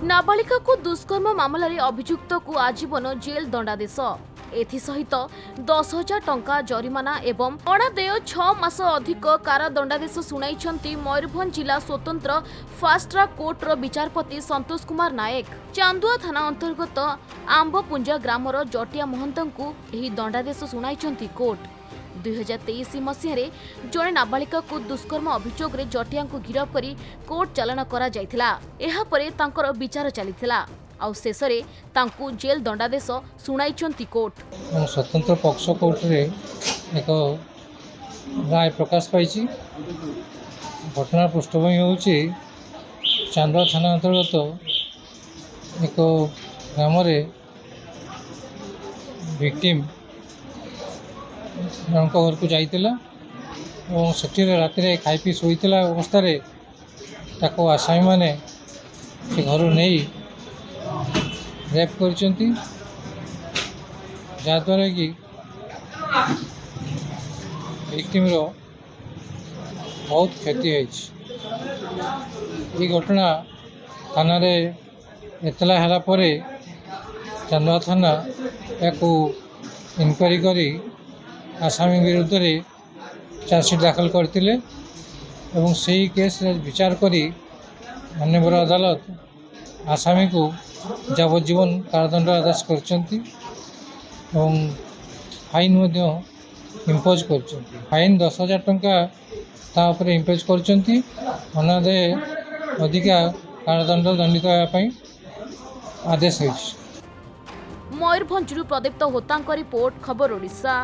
नाबालिका को दुष्कर्म मामलें अभियुक्त को आजीवन जेल दंडादेश एसहित 10,000 टंका जरिमाना एवं अणादेय 6 मास अधिक कारादंडादेश शुणाई मयूरभंज जिला स्वतंत्र फास्ट ट्रैक कोर्टर विचारपति संतोष कुमार नायक। चांदुआ थाना अंतर्गत आंबपुंजा ग्रामर जटिया महंत को यह दंडादेश शुणाई कोर्ट। 2023 मसीह जड़े नाबालिका को दुष्कर्म अभियोग रे जटिया को गिरफ करी कोर्ट चालान करा जायथिला। एहा परे तांकर विचार चलीथिला आउ शेषरे तांकु जेल दंडादेश शुणाई कोर्ट। स्वतंत्र पक्ष कोर्ट रे एक राय प्रकाश पाई। घटना पृष्ठभूमि होउची चांदुआ थाना अंतर्गत एक ग्राम विक्टिम जन घर को जाइतिला और सेठी राति खाई पी शोइतिला अवस्था ताको आसामी माने से घर नहीं रेप करचंती, जहाँद्वारा कि विक्टिम रो बहुत क्षति होई। घटना थाना रे एतला हला परे चांदुआ थाना एक इनक्वारी करी आसामी विरुद्ध रे चार्जसीट दाखल करते एवं सही केस विचार करी माननीय अदालत आसामी को यावज्जीवन कारादंड आदेश करचंती एवं फाइन इम्पोज कर फाइन 10,000 टंका तापर इम्पोज करचंती। अनादे अधिका कारादंड दंडित होगापी आदेश होइछ। मयूरभंज प्रदीप्त होता रिपोर्ट खबर ओडिशा।